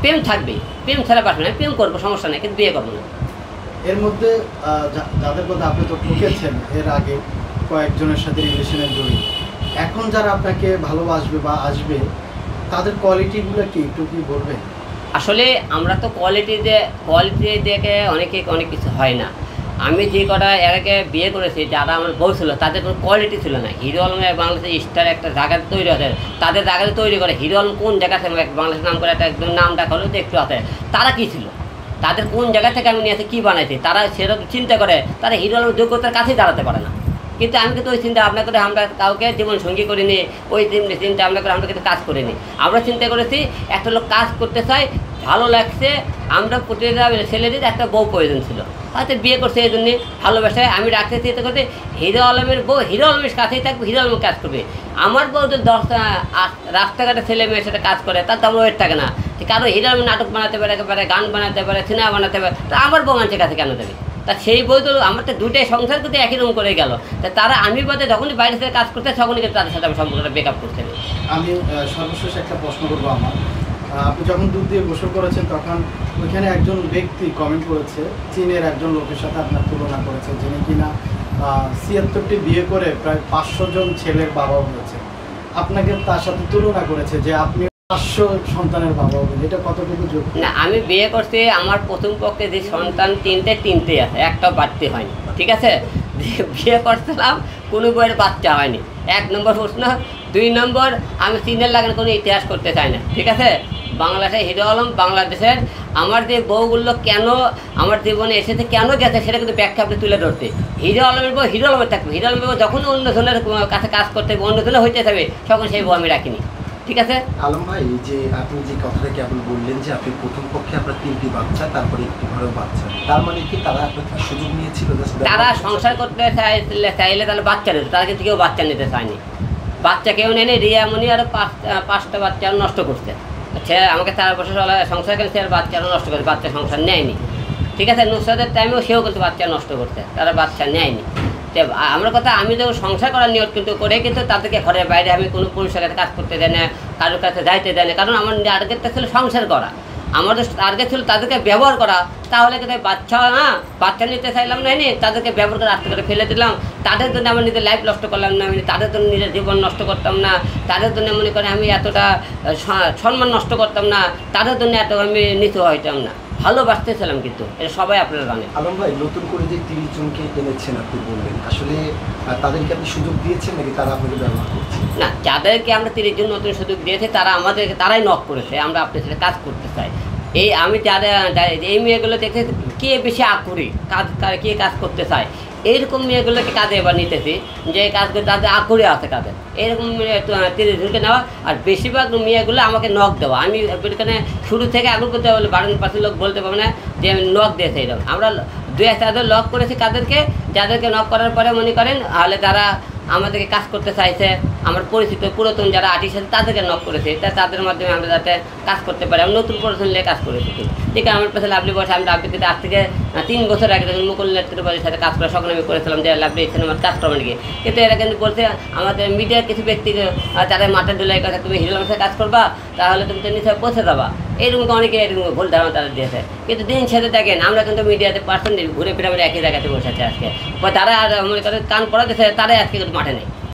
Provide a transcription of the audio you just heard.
প্রেম থাকবে, প্রেম ছাড়া পারবে না, প্রেম করবো সমস্যা নেই, কিন্তু বিয়ে করবো না। এর মধ্যে যাদের কথা আপনি তো ঠকেছেন এর আগে কয়েকজনের সাথে রিলেশনের জড়িত, এখন যারা আপনাকে ভালোবাসবে বা আসবে তাদের কোয়ালিটিগুলো কি একটু কি বলবেন? আসলে আমরা তো কোয়ালিটি দেখে অনেক কিছু হয় না। আমি যে কটা এর আগে বিয়ে করেছি, যারা আমার বউ ছিল, তাদের কোনো কোয়ালিটি ছিল না। হিরো আলমের বাংলাদেশের স্টার একটা জায়গা তৈরি হতে, তাদের জায়গাতে তৈরি করে। হিরো আলম কোন জায়গা থেকে বাংলাদেশের নাম করে একটা একদম নামটা হলেও তো একটু আছে, তারা কী ছিল, তাদের কোন জায়গা থেকে আমি নিয়ে আসি, কী বানাইছি, তারা সেরকম চিন্তা করে, তারা হিরো আলমের যোগ্যতার কাছেই দাঁড়াতে পারে না। কিন্তু আমি কিন্তু ওই চিন্তা ভাবনা করে আমরা কাউকে জীবন সঙ্গী করিনি, ওই চিন্তা ভাবনা করে আমরা কিন্তু কাজ করিনি। আমরা চিন্তা করেছি একটা লোক কাজ করতে চাই, ভালো লাগছে, আমরা প্রতিটা ছেলেদের একটা বউ প্রয়োজন ছিল, হয়তো বিয়ে করছে এই জন্যে ভালোবাসায় আমি রাখতে চেষ্টা করতে। হিরো আলমের বউ হিরো আলমের কাছেই থাকবে, হিরো আলমের কাজ করবে। আমার বউ তো রাস্তাঘাটে ছেলে মেয়ের সাথে কাজ করে, তার তো আমার ওয়েট থাকে না। কারো হিরো আলমের নাটক বানাতে পারে, গান বানাতে পারে, সিনেমা বানাতে পারে, তা আমার বউ মানুষের কাছে কেন দেবে? তা সেই বই তো আমার তো দুটাই সংসার করতে একই রকম করে গেল। তা তারা আমি বাদে যখনই বাইরে থেকে কাজ করতে, তখনই কিন্তু তাদের সাথে আমি সম্পর্কটা ব্রেকআপ করতে হবে। আমি সর্বশেষ একটা প্রশ্ন করবো আমার, আপনি যখন দুধ দিয়ে গোসল করেছেন তখন ওইখানে একজন ব্যক্তি কমেন্ট করেছে, চীনের একজন লোকের সাথে আপনার তুলনা করেছে, যিনি কিনা ৭৬টি বিয়ে করে প্রায় ৫০০ জন ছেলের বাবা হয়েছে। আপনাকে তার সাথে তুলনা করেছে যে আপনি ৫০০ সন্তানের বাবা হবেন, এটা কতটুকু যোগ্য? না, আমি বিয়ে করছি, আমার প্রথম পক্ষে যে সন্তান তিনটে আছে, একটাও বাড়তি হয়নি, ঠিক আছে। বিয়ে করছিলাম, কোনো বইয়ের বাচ্চা হয়নি, ১ নম্বর প্রশ্ন। ২ নম্বর, আমি চীনের লাগানো কোনো ইতিহাস করতে চাই না, ঠিক আছে। বাংলাদেশে হিরো আলম বাংলাদেশের আমার যে বউগুলো কেন আমার জীবনে এসেছে, কেন গেছে, সেটা কিন্তু ব্যাখ্যা আপনি তুলে ধরতে। হিরো আলমের বউ হিরো আলমের থাকবে, হিরো আলমের বউ যখন অন্য জনের কাছে কাজ করতে হবে, অন্য জনের হইতে থাকবে, তখন সেই বউ আমি রাখিনি, ঠিক আছে। আলম ভাই, যে আপনি যে কথাটা কেবল বললেন যে আপনি প্রথম পক্ষে আপনার 3টি বাচ্চা, তারপরে একটি ঘরেও বাচ্চা, তার মানে কি তারা আপনার সুযোগ নিয়েছিল? তারা সংসার করতে চাইলে তাহলে বাচ্চা নিত, তারা কিন্তু কেউ বাচ্চা নিতে চায়নি। বাচ্চা কেউ নেয়নি, রিয়ামণি আরও 5টা বাচ্চা নষ্ট করছে। সে আমাকে 4 বছর সংসার করেছে, আর বাচ্চারা নষ্ট করছে, বাচ্চা সংসার নেয়নি, ঠিক আছে। নুসরাতের টাইমেও সেও কিন্তু বাচ্চা নষ্ট করছে, তারা বাচ্চা নেয়নি। আমার কথা, আমি তো সংসার করার নিয়ত কিন্তু করে, কিন্তু তাদেরকে ঘরের বাইরে আমি কোনো পুরুষের কাছে কাজ করতে দেয় না, কারোর কাছে যাইতে দেয় না, কারণ আমার টার্গেটটা ছিল সংসার করা, আমাদের টার্গেট ছিল তাদেরকে ব্যবহার করা। তাহলে কিন্তু বাচ্চা নিতে চাইলাম না, তাদেরকে ব্যবহার করে আস্তে করে ফেলে দিলাম। তাদের জন্য আমার নিজের লাইফ নষ্ট করলাম না, আমি তাদের জন্য নিজের জীবন নষ্ট করতাম না, তাদের জন্য মনে করে আমি এতটা সম্মান নষ্ট করতাম না, তাদের জন্য এত আমি নিচু হইতাম না, ভালোবাসতেছিলাম, কিন্তু এটা সবাই আপনারা জানেন। আলম ভাই, নতুন করে যে 30 জনকে এনেছেন আপনি বললেন, আসলে তাদেরকে আপনি সুযোগ দিয়েছেন নাকি তারা আপনাকে ব্যবহার করছে? না, যাদেরকে আমরা 30 জন নতুন সুযোগ দিয়েছি, তারাই নক করেছে, আমরা আপনার সাথে কাজ করতে চাই। এই আমি এই মেয়েগুলো দেখে কে বেশি আগ্রহী, কে কাজ করতে চায়, এইরকম মেয়েগুলোকে কাজে এবার নিতেছি, যে কাজগুলো তাদের আগ্রহী আছে কাজে, এরকম 30 জনকে নেওয়া। আর বেশিরভাগ মেয়েগুলো আমাকে নক দেওয়া, আমি এখানে শুরু থেকে আগ্রহ করতে বলে 12% লোক বলতে পারবে না যে আমি নক দিয়েছি। এরকম আমরা 2-1 লক করেছি কাদেরকে, যাদেরকে নক করার পরে মনে করেন তাহলে তারা আমাদেরকে কাজ করতে চাইছে, আমার পরিচিত পুরাতন যারা আর্টিস্ট আছে তাদেরকে নক করেছে, তাদের মাধ্যমে আমরা যাতে কাজ করতে পারি। আমি নতুন পরিচালন নিয়ে কাজ করেছি, ঠিক আছে। আমার পাশে লাভলি বসে, আমি লাভলিকে আজ থেকে 3 বছর আগে যখন মুকুল নেত্রবাদীর সাথে কাজ করা সকলে আমি করেছিলাম যে লাভলি সিনেমার কাজ করবেন গিয়ে, কিন্তু এরা কিন্তু বলছে আমাদের মিডিয়ার কিছু ব্যক্তি যারা মাথা ডুলাই কথা, তুমি হিরো আলমের সাথে কাজ করবা, তাহলে তুমি তো নিচে পৌঁছে যাবা, এরকম অনেকে এরকম ভুল ধারণা তারা দিয়েছে। কিন্তু দিন শেষে দেখেন আমরা কিন্তু মিডিয়াতে পার্সেন্টেজ ঘুরে ফিরে একই জায়গাতে বসে আছি আজকে, তারা আর মনে করেন কান পড়া দিয়েছে, তারাই আজকে কিন্তু মাঠে নেই।